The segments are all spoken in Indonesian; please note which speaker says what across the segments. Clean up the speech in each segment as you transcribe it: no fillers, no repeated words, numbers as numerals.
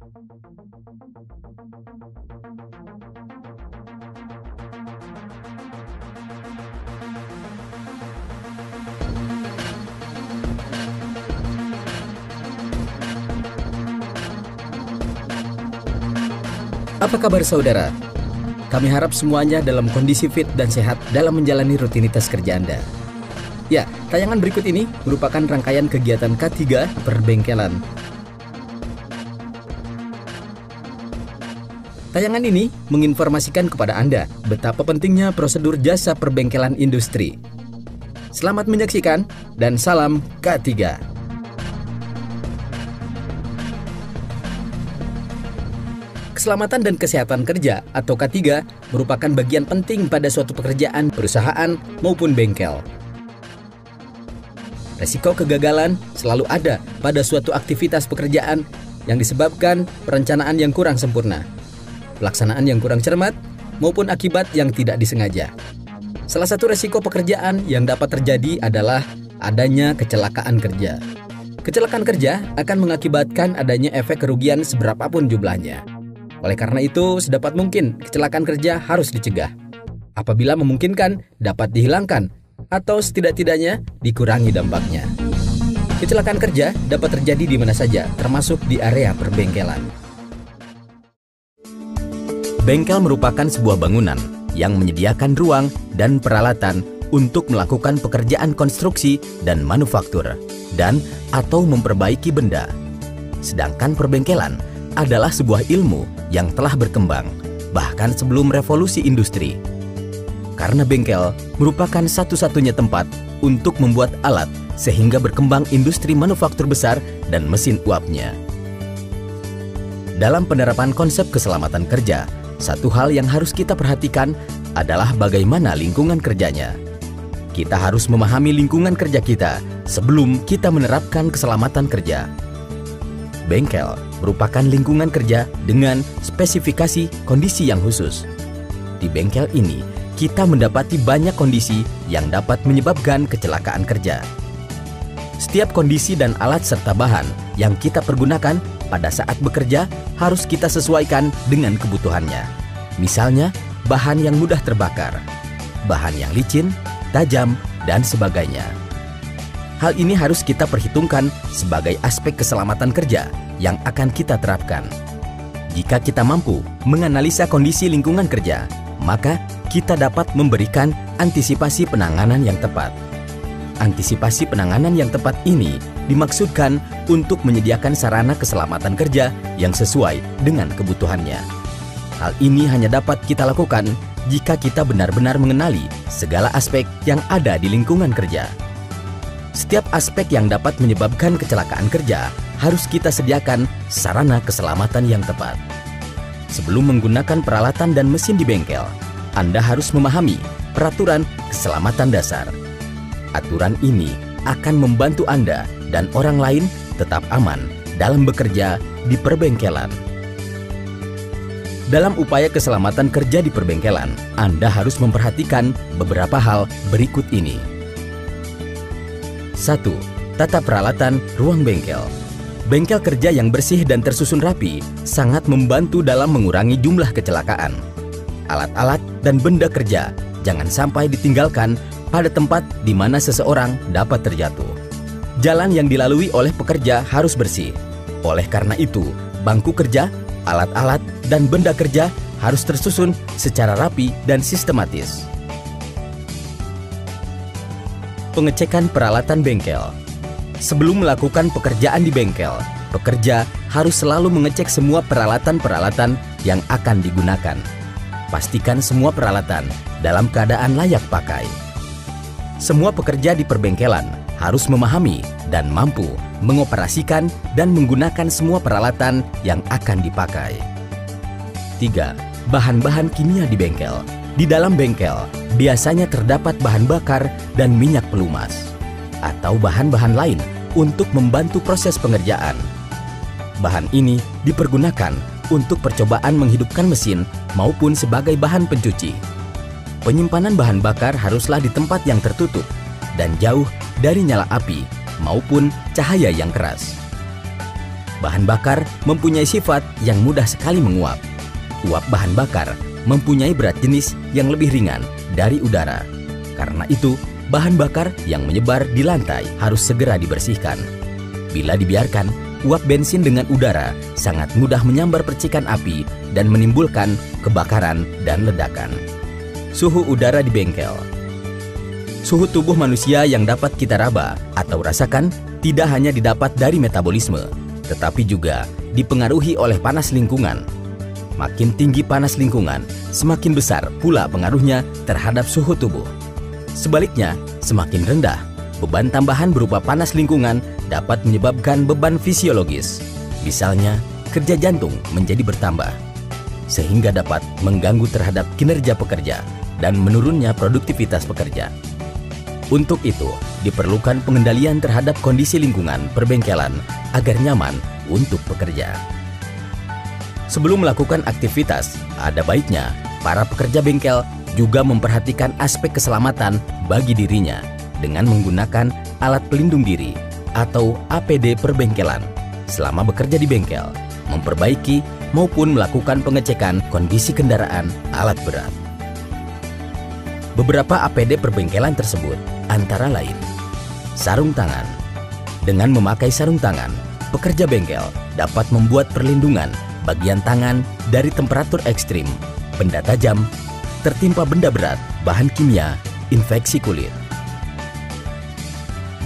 Speaker 1: Apa kabar saudara? Kami harap semuanya dalam kondisi fit dan sehat dalam menjalani rutinitas kerja Anda. Ya, tayangan berikut ini merupakan rangkaian kegiatan K3 perbengkelan. Tayangan ini menginformasikan kepada Anda betapa pentingnya prosedur jasa perbengkelan industri. Selamat menyaksikan dan salam K3. Keselamatan dan kesehatan kerja atau K3 merupakan bagian penting pada suatu pekerjaan, perusahaan, maupun bengkel. Resiko kegagalan selalu ada pada suatu aktivitas pekerjaan yang disebabkan perencanaan yang kurang sempurna, pelaksanaan yang kurang cermat, maupun akibat yang tidak disengaja. Salah satu resiko pekerjaan yang dapat terjadi adalah adanya kecelakaan kerja. Kecelakaan kerja akan mengakibatkan adanya efek kerugian seberapapun jumlahnya. Oleh karena itu, sedapat mungkin kecelakaan kerja harus dicegah. Apabila memungkinkan, dapat dihilangkan atau setidak-tidaknya dikurangi dampaknya. Kecelakaan kerja dapat terjadi di mana saja, termasuk di area perbengkelan. Bengkel merupakan sebuah bangunan yang menyediakan ruang dan peralatan untuk melakukan pekerjaan konstruksi dan manufaktur dan atau memperbaiki benda. Sedangkan perbengkelan adalah sebuah ilmu yang telah berkembang bahkan sebelum revolusi industri. Karena bengkel merupakan satu-satunya tempat untuk membuat alat sehingga berkembang industri manufaktur besar dan mesin uapnya. Dalam penerapan konsep keselamatan kerja, satu hal yang harus kita perhatikan adalah bagaimana lingkungan kerjanya. Kita harus memahami lingkungan kerja kita sebelum kita menerapkan keselamatan kerja. Bengkel merupakan lingkungan kerja dengan spesifikasi kondisi yang khusus. Di bengkel ini, kita mendapati banyak kondisi yang dapat menyebabkan kecelakaan kerja. Setiap kondisi dan alat serta bahan yang kita pergunakan pada saat bekerja harus kita sesuaikan dengan kebutuhannya. Misalnya, bahan yang mudah terbakar, bahan yang licin, tajam, dan sebagainya. Hal ini harus kita perhitungkan sebagai aspek keselamatan kerja yang akan kita terapkan. Jika kita mampu menganalisa kondisi lingkungan kerja, maka kita dapat memberikan antisipasi penanganan yang tepat. Antisipasi penanganan yang tepat ini dimaksudkan untuk menyediakan sarana keselamatan kerja yang sesuai dengan kebutuhannya. Hal ini hanya dapat kita lakukan jika kita benar-benar mengenali segala aspek yang ada di lingkungan kerja. Setiap aspek yang dapat menyebabkan kecelakaan kerja harus kita sediakan sarana keselamatan yang tepat. Sebelum menggunakan peralatan dan mesin di bengkel, Anda harus memahami peraturan keselamatan dasar. Aturan ini akan membantu Anda dan orang lain tetap aman dalam bekerja di perbengkelan. Dalam upaya keselamatan kerja di perbengkelan, Anda harus memperhatikan beberapa hal berikut ini. 1. Tata peralatan ruang bengkel. Bengkel kerja yang bersih dan tersusun rapi sangat membantu dalam mengurangi jumlah kecelakaan. Alat-alat dan benda kerja jangan sampai ditinggalkan pada tempat di mana seseorang dapat terjatuh. Jalan yang dilalui oleh pekerja harus bersih. Oleh karena itu, bangku kerja, alat-alat, dan benda kerja harus tersusun secara rapi dan sistematis. Pengecekan peralatan bengkel. Sebelum melakukan pekerjaan di bengkel, pekerja harus selalu mengecek semua peralatan-peralatan yang akan digunakan. Pastikan semua peralatan dalam keadaan layak pakai. Semua pekerja di perbengkelan harus memahami dan mampu mengoperasikan dan menggunakan semua peralatan yang akan dipakai. 3. Bahan-bahan kimia di bengkel. Di dalam bengkel, biasanya terdapat bahan bakar dan minyak pelumas, atau bahan-bahan lain untuk membantu proses pengerjaan. Bahan ini dipergunakan untuk percobaan menghidupkan mesin maupun sebagai bahan pencuci. Penyimpanan bahan bakar haruslah di tempat yang tertutup dan jauh dari nyala api maupun cahaya yang keras. Bahan bakar mempunyai sifat yang mudah sekali menguap. Uap bahan bakar mempunyai berat jenis yang lebih ringan dari udara. Karena itu, bahan bakar yang menyebar di lantai harus segera dibersihkan. Bila dibiarkan, uap bensin dengan udara sangat mudah menyambar percikan api dan menimbulkan kebakaran dan ledakan. Suhu udara di bengkel. Suhu tubuh manusia yang dapat kita raba atau rasakan tidak hanya didapat dari metabolisme, tetapi juga dipengaruhi oleh panas lingkungan. Makin tinggi panas lingkungan, semakin besar pula pengaruhnya terhadap suhu tubuh. Sebaliknya, semakin rendah, beban tambahan berupa panas lingkungan dapat menyebabkan beban fisiologis. Misalnya, kerja jantung menjadi bertambah, sehingga dapat mengganggu terhadap kinerja pekerja dan menurunnya produktivitas pekerja. Untuk itu, diperlukan pengendalian terhadap kondisi lingkungan perbengkelan agar nyaman untuk bekerja. Sebelum melakukan aktivitas, ada baiknya para pekerja bengkel juga memperhatikan aspek keselamatan bagi dirinya dengan menggunakan alat pelindung diri atau APD perbengkelan selama bekerja di bengkel, memperbaiki maupun melakukan pengecekan kondisi kendaraan alat berat. Beberapa APD perbengkelan tersebut antara lain sarung tangan. Dengan memakai sarung tangan, pekerja bengkel dapat membuat perlindungan bagian tangan dari temperatur ekstrim, benda tajam, tertimpa benda berat, bahan kimia, infeksi kulit.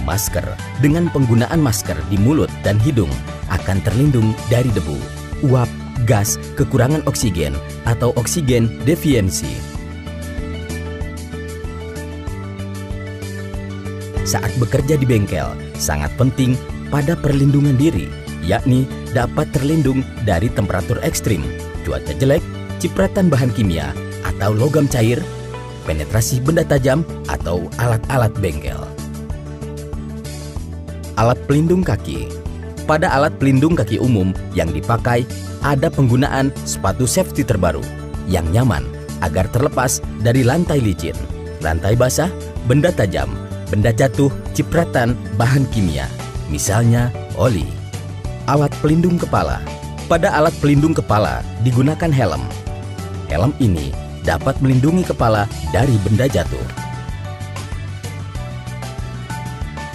Speaker 1: Masker. Dengan penggunaan masker di mulut dan hidung akan terlindung dari debu, uap, gas, kekurangan oksigen, atau oksigen defisiensi. Saat bekerja di bengkel, sangat penting pada perlindungan diri, yakni dapat terlindung dari temperatur ekstrim, cuaca jelek, cipratan bahan kimia atau logam cair, penetrasi benda tajam, atau alat-alat bengkel. Alat pelindung kaki. Pada alat pelindung kaki umum yang dipakai, ada penggunaan sepatu safety terbaru yang nyaman agar terlepas dari lantai licin, lantai basah, benda tajam, benda jatuh, cipratan bahan kimia, misalnya oli. Alat pelindung kepala. Pada alat pelindung kepala digunakan helm. Helm ini dapat melindungi kepala dari benda jatuh.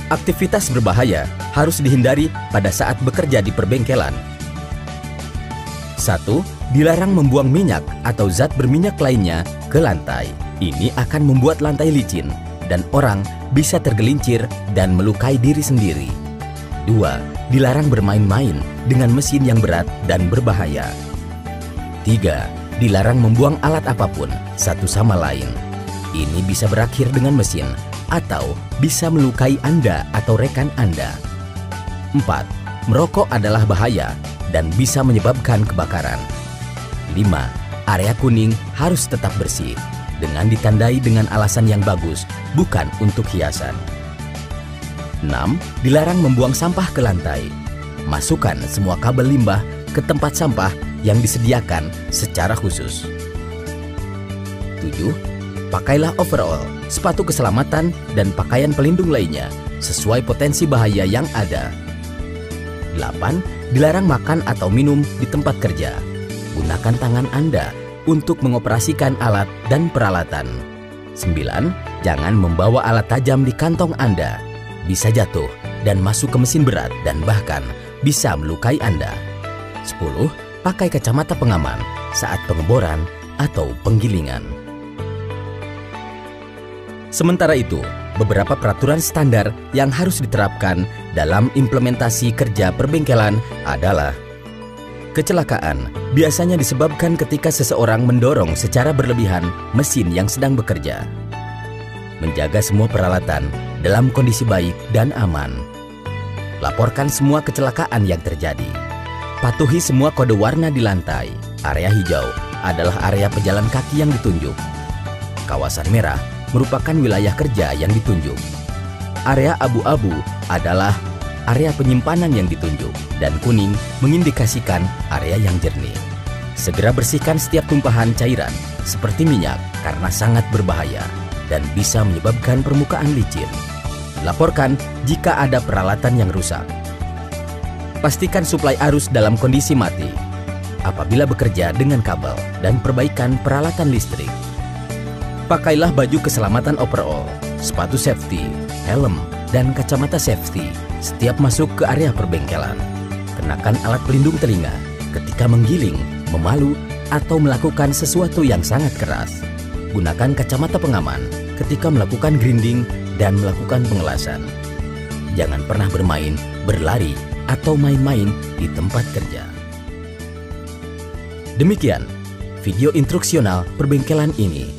Speaker 1: Aktivitas berbahaya harus dihindari pada saat bekerja di perbengkelan. 1. Dilarang membuang minyak atau zat berminyak lainnya ke lantai. Ini akan membuat lantai licin dan orang bisa tergelincir dan melukai diri sendiri. 2. Dilarang bermain-main dengan mesin yang berat dan berbahaya. 3. Dilarang membuang alat apapun satu sama lain. Ini bisa berakhir dengan mesin atau bisa melukai Anda atau rekan Anda. 4. Merokok adalah bahaya dan bisa menyebabkan kebakaran. 5. Area kuning harus tetap bersih dengan ditandai dengan alasan yang bagus, bukan untuk hiasan. 6. Dilarang membuang sampah ke lantai. Masukkan semua kabel limbah ke tempat sampah yang disediakan secara khusus. 7. Pakailah overall, sepatu keselamatan, dan pakaian pelindung lainnya sesuai potensi bahaya yang ada. 8. Dilarang makan atau minum di tempat kerja. Gunakan tangan Anda untuk mengoperasikan alat dan peralatan. 9. Jangan membawa alat tajam di kantong Anda. Bisa jatuh dan masuk ke mesin berat dan bahkan bisa melukai Anda. 10. Pakai kacamata pengaman saat pengeboran atau penggilingan. Sementara itu, beberapa peraturan standar yang harus diterapkan dalam implementasi kerja perbengkelan adalah: kecelakaan biasanya disebabkan ketika seseorang mendorong secara berlebihan mesin yang sedang bekerja. Menjaga semua peralatan dalam kondisi baik dan aman. Laporkan semua kecelakaan yang terjadi. Patuhi semua kode warna di lantai. Area hijau adalah area pejalan kaki yang ditunjuk. Kawasan merah merupakan wilayah kerja yang ditunjuk. Area abu-abu adalah area penyimpanan yang ditunjuk, dan kuning mengindikasikan area yang jernih. Segera bersihkan setiap tumpahan cairan seperti minyak karena sangat berbahaya dan bisa menyebabkan permukaan licin. Laporkan jika ada peralatan yang rusak. Pastikan suplai arus dalam kondisi mati apabila bekerja dengan kabel dan perbaikan peralatan listrik. Pakailah baju keselamatan overall, sepatu safety, helm, dan kacamata safety setiap masuk ke area perbengkelan. Kenakan alat pelindung telinga ketika menggiling, memalu, atau melakukan sesuatu yang sangat keras. Gunakan kacamata pengaman ketika melakukan grinding dan melakukan pengelasan. Jangan pernah bermain, berlari, atau main-main di tempat kerja. Demikian video instruksional perbengkelan ini.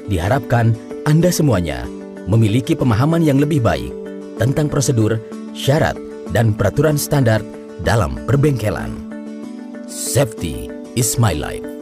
Speaker 1: Diharapkan Anda semuanya memiliki pemahaman yang lebih baik tentang prosedur, syarat, dan peraturan standar dalam perbengkelan. Safety is my life.